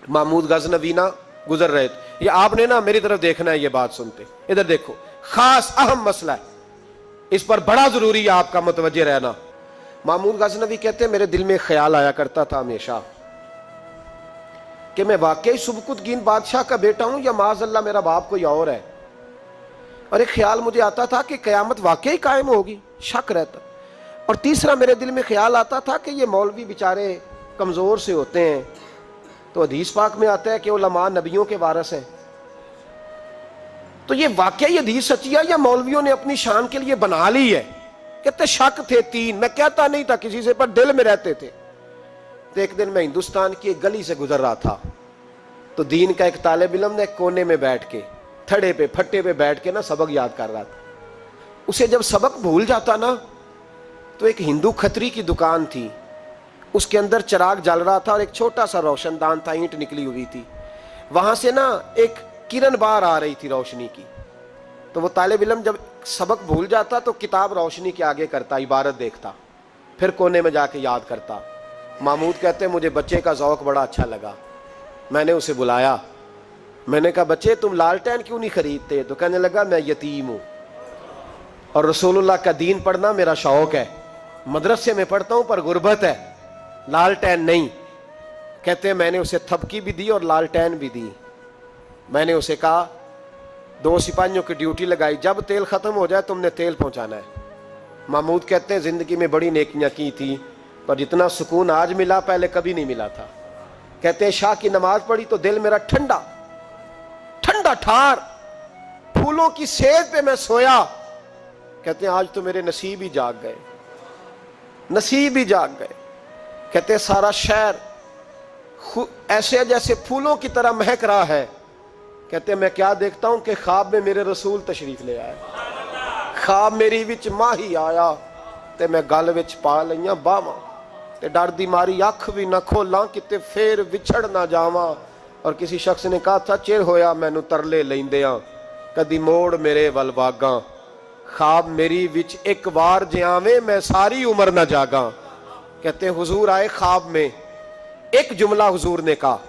महमूद गजनवी ना गुजर रहे थे। ये आपने ना मेरी तरफ देखना है, ये बात सुनते इधर देखो, खास अहम मसला है, इस पर बड़ा जरूरी है आपका मुतवज्जे रहना। महमूद गजनवी कहते हैं मेरे दिल में ख्याल आया करता था हमेशा कि मैं वाकई सुबकुतगीन बादशाह का बेटा हूं या माज़अल्लाह मेरा बाप कोई और है। और एक ख्याल मुझे आता था कि क़यामत वाकई कायम होगी, शक रहता। और तीसरा मेरे दिल में ख्याल आता था कि ये मौलवी बेचारे कमज़ोर से होते हैं, तो हदीस पाक में आता है कि उलमा नबियों के वारिस हैं। तो ये वाकई हदीस सच्ची है या मौलवियों ने अपनी शान के लिए बना ली है? कहते शक थे तीन, मैं कहता नहीं था किसी से, पर दिल में रहते थे। तो एक दिन मैं हिंदुस्तान की एक गली से गुजर रहा था, तो दीन का एक तालिब इल्म ने कोने में बैठ के थड़े पे फट्टे पे बैठ के ना सबक याद कर रहा था। उसे जब सबक भूल जाता ना, तो एक हिंदू खत्री की दुकान थी, उसके अंदर चिराग जल रहा था और एक छोटा सा रोशनदान था, ईंट निकली हुई थी, वहां से ना एक किरण बाहर आ रही थी रोशनी की। तो वो तालिब इल्म जब सबक भूल जाता तो किताब रोशनी के आगे करता, इबारत देखता, फिर कोने में जाके याद करता। महमूद कहते मुझे बच्चे का ज़ौक बड़ा अच्छा लगा, मैंने उसे बुलाया, मैंने कहा बच्चे तुम लालटेन क्यों नहीं खरीदते? तो कहने लगा मैं यतीम हूँ और रसूलुल्लाह का दीन पढ़ना मेरा शौक है, मदरसे में पढ़ता हूँ पर गुर्बत है, लालटेन नहीं। कहते मैंने उसे थपकी भी दी और लालटेन भी दी। मैंने उसे कहा 2 सिपाहियों की ड्यूटी लगाई, जब तेल ख़त्म हो जाए तुमने तेल पहुँचाना है। महमूद कहते हैं ज़िंदगी में बड़ी नेकियां की थी, पर जितना सुकून आज मिला पहले कभी नहीं मिला था। कहते हैं शाह की नमाज पढ़ी तो दिल मेरा ठंडा ठंडा ठार, फूलों की सेज पे मैं सोया। कहते हैं आज तो मेरे नसीब ही जाग गए, नसीब ही जाग गए। कहते हैं सारा शहर ऐसे जैसे फूलों की तरह महक रहा है। कहते हैं मैं क्या देखता हूं कि ख्वाब में मेरे रसूल तशरीफ ले आए, ख्वाब मेरी विच माही आया ते मैं गल विच पा लईयां बावां ते डर दी मारी अख भी ना खोलां किते फेर विछड़ ना जावां। और किसी शख्स ने कहा था चिर होया मैनू तरले लैंदियां कदी मोड़ मेरे वल वागां, ख्वाब मेरी विच एक बार जे आवे मैं सारी उम्र ना जागा। कहते हुजूर आए ख्वाब में, एक जुमला हुजूर ने कहा,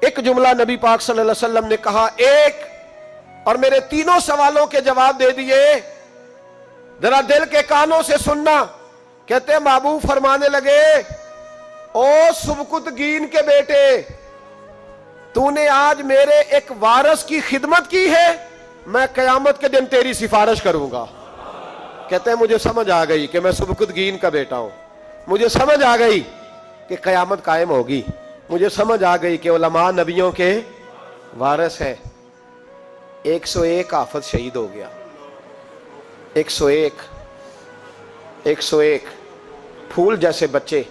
एक जुमला नबी पाक सल्लल्लाहु अलैहि वसल्लम ने कहा एक, और मेरे तीनों सवालों के जवाब दे दिए। जरा दिल के कानों से सुनना। कहते महबूब फरमाने लगे ओ सुबकुतगीन के बेटे, तूने आज मेरे एक वारिस की खिदमत की है, मैं कयामत के दिन तेरी सिफारिश करूंगा। कहते हैं मुझे समझ आ गई कि मैं सुबकुतगीन का बेटा हूं, मुझे समझ आ गई कि कयामत कायम होगी, मुझे समझ आ गई कि उलमा नबियों के वारिस है। 101 हाफिज शहीद हो गया, 101 फूल जैसे बच्चे।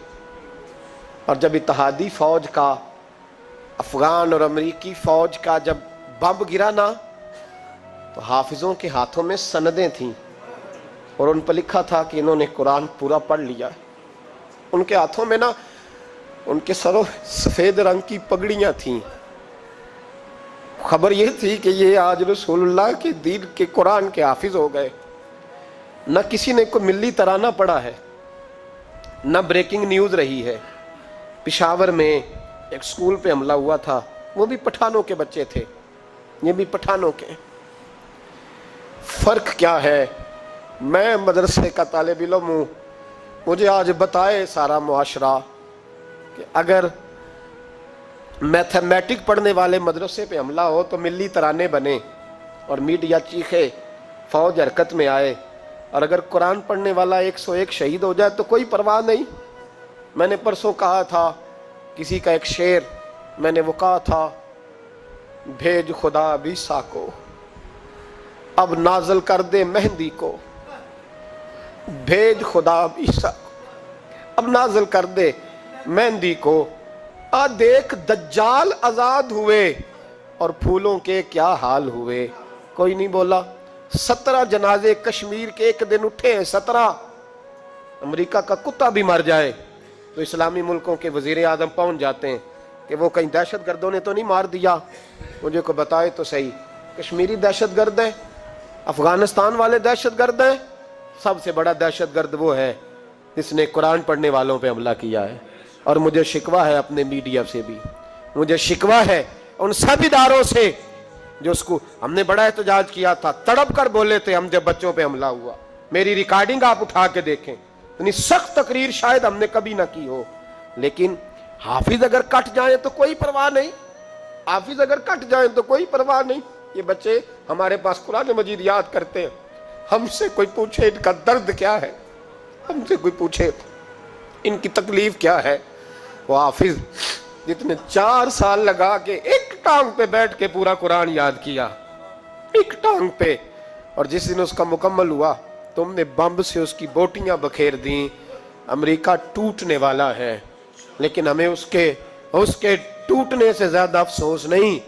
और जब इत्तेहादी फौज का, अफगान और अमरीकी फौज का जब बम गिरा ना, तो हाफिजों के हाथों में सनदें थीं और उन पर लिखा था कि इन्होंने कुरान पूरा पढ़ लिया। उनके हाथों में ना, उनके सरों सफेद रंग की पगड़ियां थीं। खबर यह थी कि ये आज रसूलुल्लाह के दीन के कुरान के हाफिज हो गए। न किसी ने कोई मिल्ली तराना पढ़ा है, न ब्रेकिंग न्यूज रही है। पेशावर में एक स्कूल पे हमला हुआ था, वो भी पठानों के बच्चे थे, ये भी पठानों के। फर्क क्या है? मैं मदरसे का तालिब इल्म हूँ, मुझे आज बताए सारा मुआशरा कि अगर मैथमेटिक पढ़ने वाले मदरसे पे हमला हो तो मिल्ली तराने बने और मीडिया चीखे, फौज हरकत में आए, और अगर कुरान पढ़ने वाला 101 शहीद हो जाए तो कोई परवाह नहीं। मैंने परसों कहा था किसी का एक शेर, मैंने वो कहा था भेज खुदा बीसा को अब नाजल कर दे मेहंदी को, भेज खुदा बीसा को अब नाजल कर दे मेहंदी को। आ देख दज्जाल आजाद हुए और फूलों के क्या हाल हुए। कोई नहीं बोला। 17 जनाजे कश्मीर के एक दिन उठे हैं, 17। अमेरिका का कुत्ता भी मर जाए तो इस्लामी मुल्कों के वजीर आजम पहुंच जाते हैं कि वो कहीं दहशत गर्दों ने तो नहीं मार दिया। मुझे को बताए तो सही, कश्मीरी दहशत गर्द है, अफगानिस्तान वाले दहशत गर्द हैं, सबसे बड़ा दहशत गर्द वो है जिसने कुरान पढ़ने वालों पे हमला किया है। और मुझे शिकवा है अपने मीडिया से भी मुझे शिकवा है उन सब इदारों से जो उसको हमने बड़ा एहतजाज किया था, तड़प कर बोले थे हम जब बच्चों पे हमला हुआ। मेरी रिकॉर्डिंग आप उठा के देखें, इतनी सख्त तकरीर शायद हमने कभी ना की हो। लेकिन हाफिज अगर कट जाए तो कोई परवाह नहीं, हाफिज अगर कट जाए तो कोई परवाह नहीं। ये बच्चे हमारे पास कुरान मजीद याद करते हैं, हमसे कोई पूछे इनका दर्द क्या है, हमसे कोई पूछे इनकी तकलीफ क्या है। वो हाफिज जितने 4 साल लगा के एक टांग पे बैठ के पूरा कुरान याद किया, एक टांग पे, और जिस दिन उसका मुकम्मल हुआ तुमने बम से उसकी बोटियां बखेर दी। अमेरिका टूटने वाला है, लेकिन हमें उसके टूटने से ज्यादा अफसोस नहीं,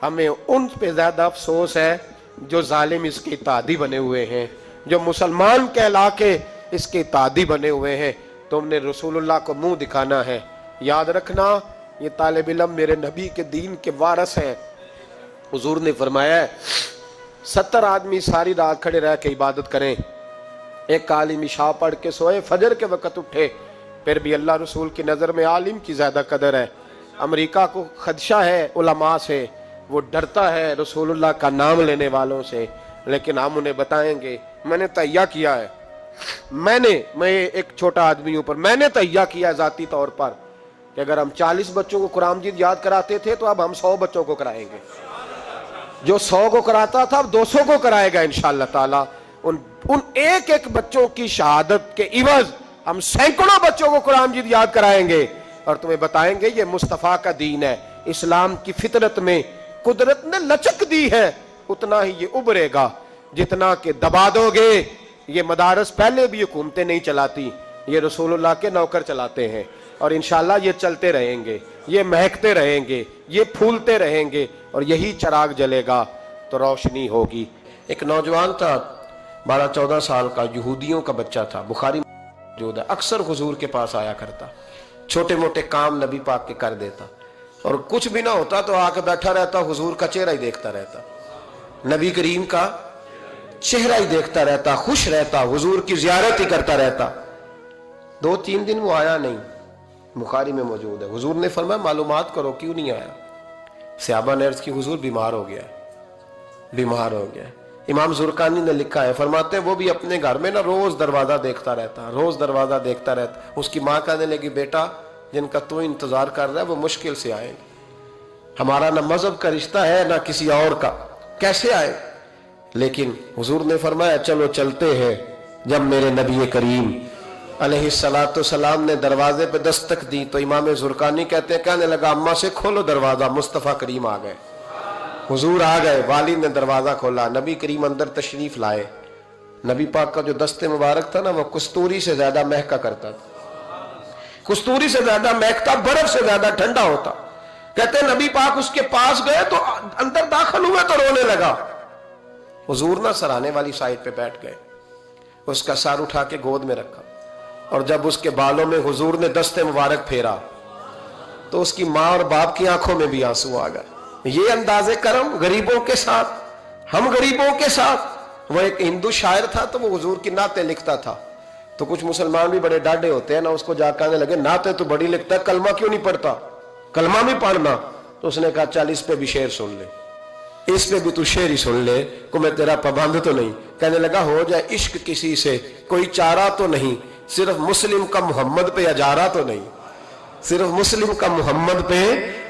हमें उन पे ज्यादा अफसोस है जो जालिम इसके तादी बने हुए हैं, जो मुसलमान कहला के इसके तादी बने हुए हैं। तुमने रसूलुल्लाह को मुंह दिखाना है। याद रखना, ये तालिब इल्म मेरे नबी के दीन के वारस हैं। हुजूर ने फरमाया है 70 आदमी सारी रात खड़े रह के इबादत करें, एक आलिम इशा पढ़ के सोए, फजर के वक़्त उठे, फिर भी अल्लाह रसूल की नज़र में आलिम की ज़्यादा कदर है। अमेरिका को खदशा है उलमा से, वो डरता है रसूलुल्लाह का नाम लेने वालों से, लेकिन हम उन्हें बताएंगे। मैंने तैयार किया है, मैं एक छोटा आदमी हूं, पर मैंने तैयार किया है ज़ाती तौर पर कि अगर हम 40 बच्चों को कुरान मजीद याद कराते थे तो अब हम 100 बच्चों को कराएंगे। जो 100 को कराता था अब 200 को कराएगा इंशाअल्लाह ताला। उन एक एक बच्चों की शहादत के इवज हम सैकड़ों बच्चों को कुरान मजीद याद कराएंगे और तुम्हें बताएंगे ये मुस्तफ़ा का दीन है। इस्लाम की फितरत में कुदरत ने लचक दी है, उतना ही ये उभरेगा जितना कि दबा दोगे। ये मदारस पहले भी हुकूमतें नहीं चलाती, ये रसूलुल्लाह के नौकर चलाते हैं, और इंशाअल्लाह ये चलते रहेंगे, ये महकते रहेंगे, ये फूलते रहेंगे, और यही चिराग जलेगा तो रोशनी होगी। एक नौजवान था 12-14 साल का, यहूदियों का बच्चा था, बुखारी मौजूद है, अक्सर हुजूर के पास आया करता, छोटे मोटे काम नबी पाक के कर देता, और कुछ भी ना होता तो आके बैठा रहता, हुजूर का चेहरा ही देखता रहता, नबी करीम का चेहरा ही देखता रहता, खुश रहता, हुजूर की जियारत ही करता रहता। 2-3 दिन वो आया नहीं, बुखारी में मौजूद है। हुजूर ने फरमाया मालूमात करो क्यों नहीं आया। सहाबा ने अर्ज की हुजूर बीमार हो गया, बीमार हो गया। इमाम जुरकानी ने लिखा है, फरमाते हैं वो भी अपने घर में ना रोज दरवाजा देखता रहता, रोज दरवाजा देखता रहता। उसकी माँ कहने लगी बेटा जिनका तू इंतजार कर रहा है वो मुश्किल से आएंगे, हमारा ना मजहब का रिश्ता है ना किसी और का, कैसे आए। लेकिन हुजूर ने फरमाया चलो चलते हैं। जब मेरे नबी करीम अलैहिस्सलातु सलाम ने दरवाजे पे दस्तक दी तो इमाम जुरकानी कहते हैं कहने लगा अम्मा से खोलो दरवाजा, मुस्तफ़ा करीम आ गए, हुजूर आ गए। वालिद ने दरवाजा खोला, नबी करीम अंदर तशरीफ लाए। नबी पाक का जो दस्ते मुबारक था ना वो कस्तूरी से ज्यादा महका करता था, कस्तूरी से ज्यादा महकता, बर्फ से ज्यादा ठंडा होता। कहते नबी पाक उसके पास गए तो अंदर दाखिल हुए तो रोने लगा। हुजूर ना सराहने वाली साइड पे बैठ गए, उसका सर उठा के गोद में रखा, और जब उसके बालों में हुजूर ने दस्ते मुबारक फेरा तो उसकी माँ और बाप की आंखों में भी आंसू आ गए। ये अंदाजे करम गरीबों के साथ, हम गरीबों के साथ। वो एक हिंदू शायर था तो वो हुजूर की नाते लिखता था, तो कुछ मुसलमान भी बड़े डाढ़े होते हैं ना, उसको जाकर कहने लगे नाते तो बड़ी लिखता है, कलमा क्यों नहीं पढ़ता, कलमा भी पढ़ना। तो उसने कहा चल इस पे भी शेर सुन ले, इस पे भी तू शेर ही सुन ले, को मैं तेरा पाबंद तो नहीं। कहने लगा हो जाए इश्क किसी से कोई चारा तो नहीं, सिर्फ मुस्लिम का मोहम्मद पे अजारा तो नहीं, सिर्फ मुस्लिम का मोहम्मद पे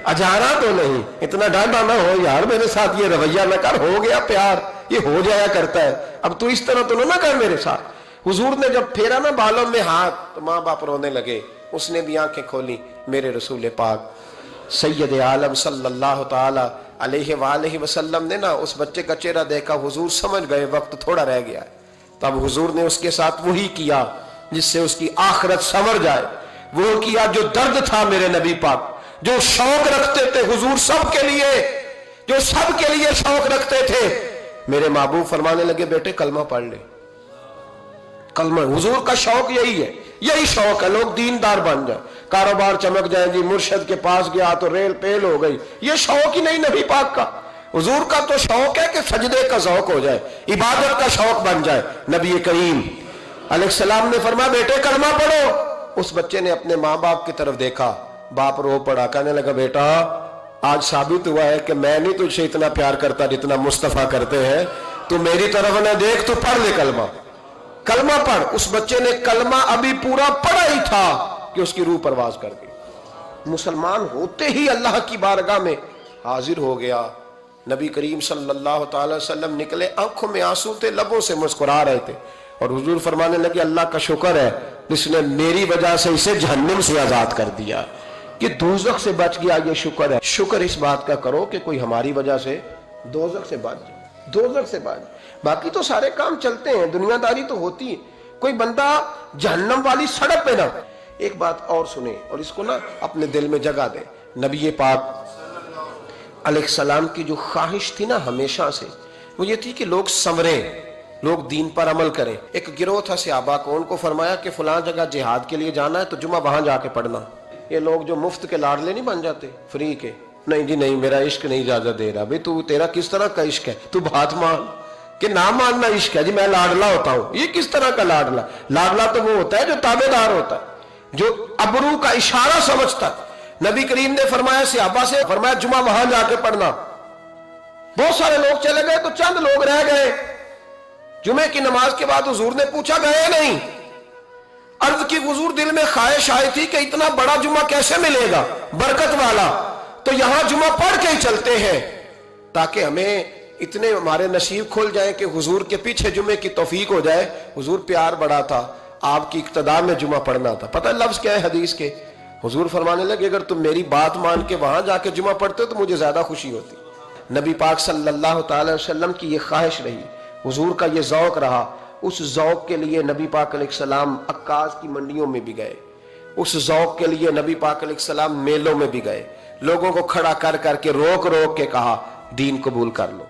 अजारा तो नहीं। इतना डांडा ना हो यार, मेरे साथ ये रवैया ना कर, हो गया प्यार, ये हो जाया करता है, अब तू इस तरह तो ना कर मेरे साथ। हुजूर ने जब फेरा ना बालों में हाथ तो माँ बाप रोने लगे, उसने भी आंखें खोली। मेरे रसूल पाक सैयद आलम सल्लल्लाहु ताला अलैहि वसल्लम ने ना उस बच्चे का चेहरा देखा, हुजूर समझ गए वक्त थोड़ा रह गया है। तब हुजूर ने उसके साथ वही किया जिससे उसकी आखिरत संवर जाए, वो किया जो दर्द था मेरे नबी पाक, जो शौक रखते थे हुजूर सब के लिए, जो सब के लिए शौक रखते थे। मेरे महबूब फरमाने लगे बेटे कलमा पढ़ ले, कलमा। हुजूर का शौक यही है, यही शौक है लोग दीनदार बन जाए, कारोबार चमक जाए, जी मुर्शद के पास गया तो रेल पेल हो गई, ये शौक ही नहीं नबी पाक का। हुजूर का तो शौक है कि सजदे का शौक हो जाए, इबादत का शौक बन जाए। नबी करीम अलैहिस्सलाम ने फरमाया बेटे कलमा पढ़ो। उस बच्चे ने अपने माँ बाप की तरफ देखा, बाप रो पड़ा, कहने लगा बेटा आज साबित हुआ है कि मैं नहीं तुझसे इतना प्यार करता जितना मुस्तफा करते हैं, तू मेरी तरफ न देख, तू पढ़ ले कलमा, कलमा पढ़। उस बच्चे ने कलमा अभी पूरा पढ़ा ही था कि उसकी रूह परवाज कर गई। मुसलमान होते ही अल्लाह की बारगाह में हाजिर हो गया। नबी करीम सल्लल्लाहु अलैहि वसल्लम निकले, आंखों में आंसू थे, लबों से मुस्कुरा रहे थे, और हुजूर फरमाने लगे अल्लाह का शुक्र है जिसने मेरी वजह से इसे जहन्नुम से आजाद कर दिया, कि दोज़ख से बच गया, ये शुक्र है। शुक्र इस बात का करो कि कोई हमारी वजह से दोज़ख से बच जाए, दोज़ख से बच। बाकी तो सारे काम चलते हैं, दुनियादारी तो होती है, कोई बंदा जहन्नम वाली सड़क पे ना। एक बात और सुने और इसको ना अपने दिल में जगा दे। नबी पाक अलैहिस्सलाम की जो ख्वाहिश थी ना हमेशा से, वो ये थी कि लोग संवरें, लोग दीन पर अमल करें। एक गिरोह था सहाबा को, उनको फरमाया कि फलां जगह जिहाद के लिए जाना है तो जुमा वहां जाके पढ़ना। ये लोग जो मुफ्त के लाडले नहीं बन जाते, फ्री के, नहीं जी नहीं, मेरा इश्क नहीं इजाजत दे रहा। भाई तू, तेरा किस तरह का इश्क है, तू बात मान कि ना मानना इश्क है जी, मैं लाडला होता हूं। ये किस तरह का लाडला? लाडला तो वो होता है जो ताबेदार होता है, जो अबरू का इशारा समझता है। नबी करीम ने फरमाया सहाबा से, फरमाया जुमा वहां जाके पढ़ना। बहुत सारे लोग चले गए तो चंद लोग रह गए। जुमे की नमाज के बाद हुजूर ने पूछा, गए नहीं? अर्ज की हुजूर, दिल में ख्वाहिश आई थी कि इतना बड़ा जुमा कैसे मिलेगा बरकत वाला, तो यहां जुमा पढ़ के ही चलते हैं ताकि हमें इतने हमारे नसीब खुल जाए कि हुजूर के पीछे जुमे की तौफीक हो जाए। हुजूर प्यार बड़ा था, आपकी इक्तदा में जुमा पढ़ना था। पता है लफ्ज क्या है हदीस के? हुजूर फरमाने लगे अगर तुम मेरी बात मान के वहां जाके जुमा पढ़ते हो तो मुझे ज्यादा खुशी होती। नबी पाक सल्लल्लाहु अलैहि वसल्लम की ये ख्वाहिश रही, हुजूर का ये ज़ौक़ रहा। उस ज़ौक़ के लिए नबी पाक अलैहिस्सलाम अक्काज़ की मंडियों में भी गए, उस ज़ौक़ के लिए नबी पाक अलैहिस्सलाम मेलों में भी गए, लोगों को खड़ा कर करके रोक रोक के कहा दीन कबूल कर लो।